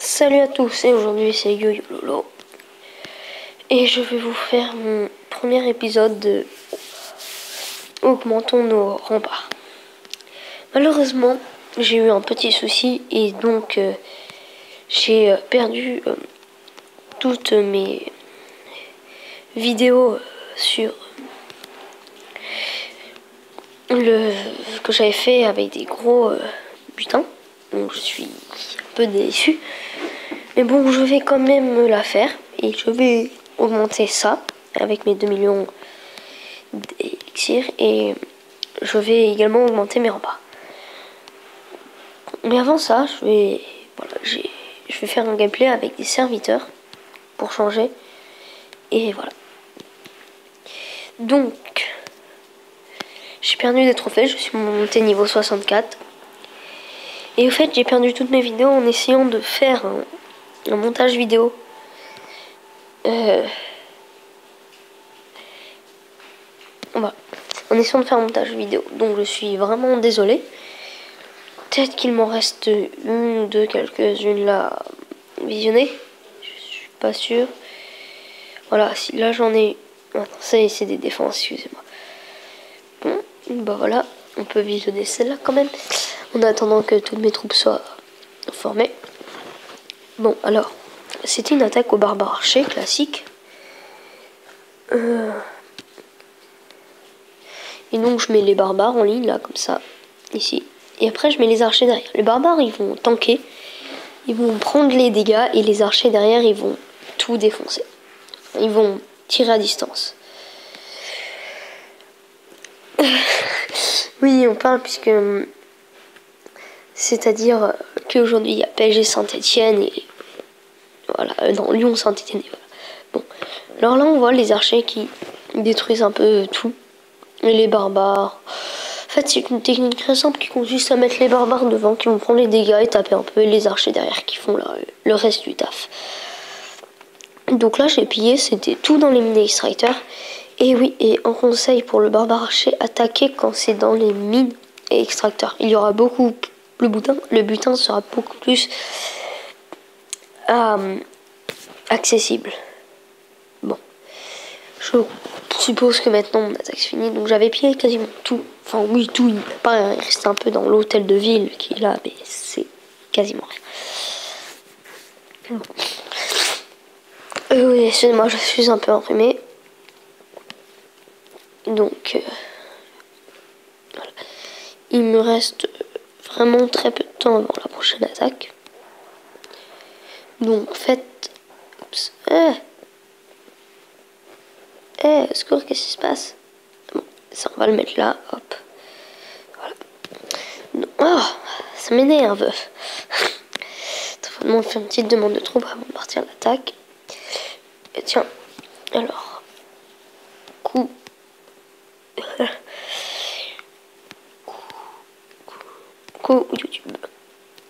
Salut à tous, et aujourd'hui c'est YoYo Lolo et je vais vous faire mon premier épisode de Augmentons nos remparts. Malheureusement, j'ai eu un petit souci et donc j'ai perdu toutes mes vidéos sur le que j'avais fait avec des gros butins. Donc je suis un peu déçu. Mais bon, je vais quand même la faire et je vais augmenter ça avec mes 2 millions d'élixir et je vais également augmenter mes remparts. Mais avant ça, je vais faire un gameplay avec des serviteurs pour changer. Et voilà. Donc, j'ai perdu des trophées, je suis monté niveau 64. Et au fait, j'ai perdu toutes mes vidéos en essayant de faire un montage vidéo. Voilà. En essayant de faire un montage vidéo. Donc je suis vraiment désolé. Peut-être qu'il m'en reste une ou deux, quelques-unes là à visionner. Je suis pas sûr. Voilà, si là j'en ai... Attends, ça c'est des défenses, excusez-moi. Bon, bah voilà, on peut visionner celle-là quand même. En attendant que toutes mes troupes soient formées. Bon, alors, c'était une attaque au barbare archer classique. Et donc je mets les barbares en ligne là, comme ça, ici. Et après je mets les archers derrière. Les barbares ils vont tanker, ils vont prendre les dégâts et les archers derrière ils vont tout défoncer. Ils vont tirer à distance. Oui, on parle puisque... C'est-à-dire qu'aujourd'hui il y a PSG Saint-Etienne et... Voilà, non, Lyon Saint-Etienne et voilà. Bon, alors là on voit les archers qui détruisent un peu tout. Et les barbares... En fait, c'est une technique très simple qui consiste à mettre les barbares devant, qui vont prendre les dégâts et taper un peu, et les archers derrière qui font le reste du taf. Donc là, j'ai pillé, c'était tout dans les mines extracteurs. Et oui, et en conseil pour le barbare archer, attaquer quand c'est dans les mines et extracteurs. Il y aura beaucoup... Le butin sera beaucoup plus accessible. Bon. Je suppose que maintenant mon attaque est finie. Donc j'avais pillé quasiment tout. Enfin oui, tout. Il reste un peu dans l'hôtel de ville qui est là, mais c'est quasiment rien. Oui, excusez-moi, je suis un peu enrhumé. Donc voilà. Il me reste vraiment très peu de temps avant la prochaine attaque. Donc faites... Oups. Secours, qu'est-ce qui se passe? Bon, ça, on va le mettre là, hop. Voilà. Oh, ça m'énerve. On fait une petite demande de troupes avant de partir à l'attaque. Et tiens, alors, coup YouTube.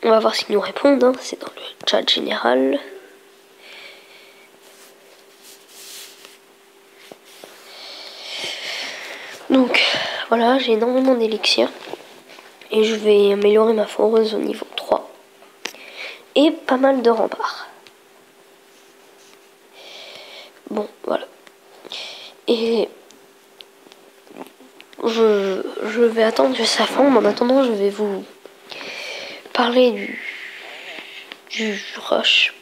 On va voir s'ils nous répondent, hein. C'est dans le chat général. Donc, voilà, j'ai énormément d'élixir. Et je vais améliorer ma foreuse au niveau 3. Et pas mal de remparts. Bon, voilà. Et je vais attendre que ça fonde. En attendant, je vais vous parler du rush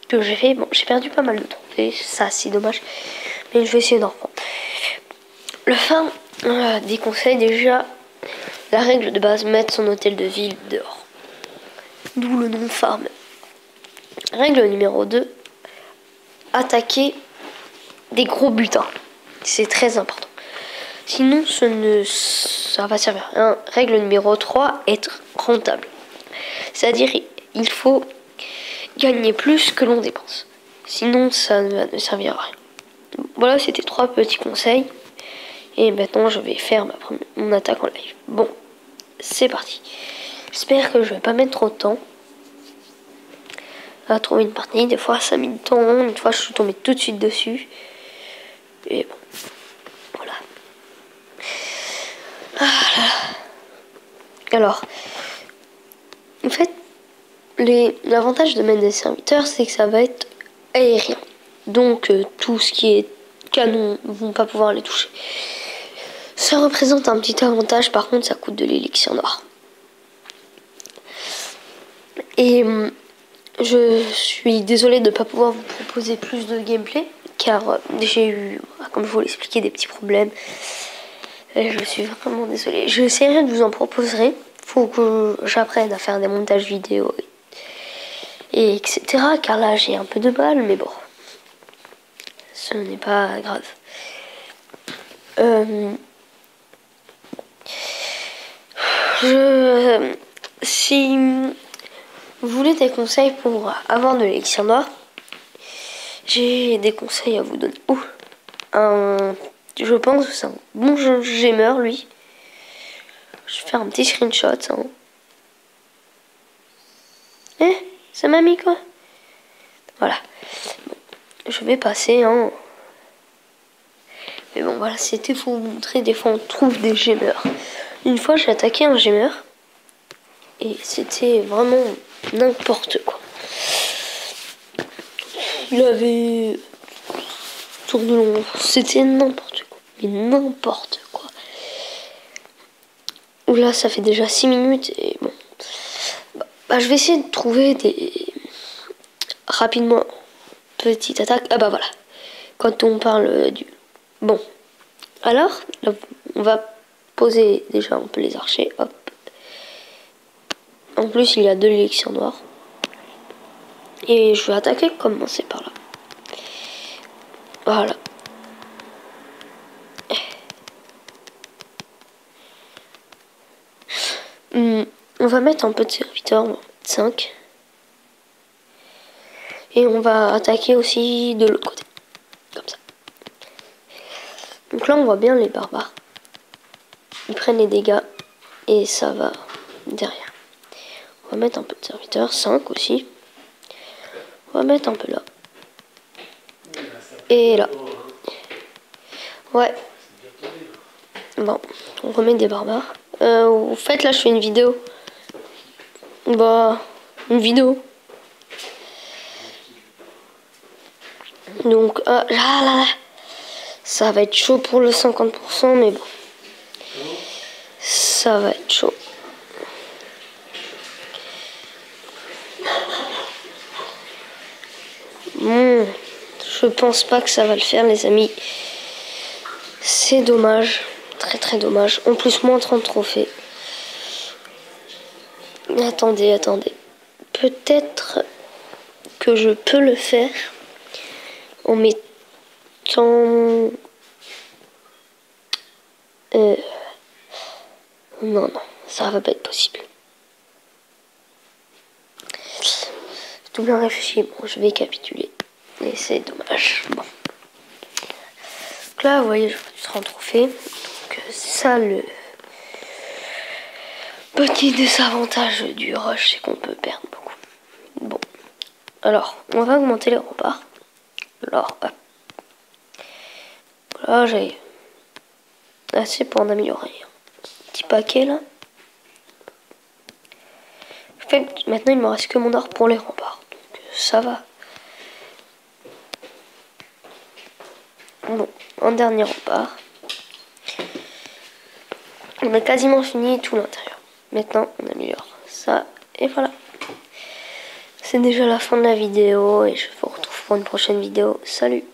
que j'ai fait. Bon, j'ai perdu pas mal de trophées. Ça, c'est dommage. Mais je vais essayer d'en reprendre. Le farm déconseille déjà la règle de base, mettre son hôtel de ville dehors. D'où le nom farm. Règle numéro 2, attaquer des gros butins. C'est très important. Sinon, ça va servir à rien. Règle numéro 3, être rentable. C'est-à-dire, il faut gagner plus que l'on dépense. Sinon, ça ne servira à rien. Voilà, c'était 3 petits conseils. Et maintenant, je vais faire mon attaque en live. Bon, c'est parti. J'espère que je vais pas mettre trop de temps à trouver une partie. Des fois, ça met du temps. Une fois, je suis tombé tout de suite dessus. Et bon, voilà. Alors, en fait, L'avantage de mettre des serviteurs, c'est que ça va être aérien. Donc tout ce qui est canon ne vont pas pouvoir les toucher. Ça représente un petit avantage, par contre ça coûte de l'élixir noir. Et je suis désolée de ne pas pouvoir vous proposer plus de gameplay, car j'ai eu, comme je vous l'expliquais, des petits problèmes. Et je suis vraiment désolée. J'essaierai de vous en proposer. Faut que j'apprenne à faire des montages vidéo et etc. Car là j'ai un peu de mal, mais bon, ce n'est pas grave. Si vous voulez des conseils pour avoir de l'élixir noir, j'ai des conseils à vous donner. Je pense que c'est un bon gamer, lui. Je vais faire un petit screenshot. Hein. Ça m'a mis quoi? Voilà. Bon, je vais passer. Hein. Mais bon, voilà, c'était pour vous montrer. Des fois, on trouve des gamers. Une fois, j'ai attaqué un gamer. Et c'était vraiment n'importe quoi. Il avait tourné long. C'était n'importe quoi. Mais n'importe quoi. Oula, ça fait déjà 6 minutes. Et bon. Bah, je vais essayer de trouver des... Rapidement. Petite attaque. Ah bah voilà. Quand on parle du... Bon. Alors, là, on va poser déjà un peu les archers. Hop. En plus, il y a de l'élixir noir. Et je vais attaquer, commencer par là. Voilà. On va mettre un peu de serviteur, 5. Et on va attaquer aussi de l'autre côté. Comme ça. Donc là, on voit bien les barbares. Ils prennent les dégâts. Et ça va derrière. On va mettre un peu de serviteur, 5 aussi. On va mettre un peu là. Et là. Ouais. Bon, on remet des barbares. Au fait, là, je fais une vidéo. Bah, une vidéo. Donc, là, ça va être chaud pour le 50%, mais bon. Ça va être chaud. Je pense pas que ça va le faire, les amis. C'est dommage. Très très dommage. En plus, moins 30 trophées. Attendez. Peut-être que je peux le faire en mettant... Non, ça va pas être possible. J'ai tout bien réfléchi. Bon, je vais capituler. Et c'est dommage. Bon. Donc là, vous voyez, je fais du 30 trophées. Donc c'est ça le petit désavantage du rush, c'est qu'on peut perdre beaucoup. Bon. Alors, on va augmenter les remparts. Alors, hop. Là, j'ai assez pour en améliorer un petit paquet là. En fait, maintenant il me reste que mon or pour les remparts. Donc ça va. Bon, un dernier rempart. On a quasiment fini tout l'intérieur. Maintenant, on améliore ça et voilà. C'est déjà la fin de la vidéo et je vous retrouve pour une prochaine vidéo. Salut!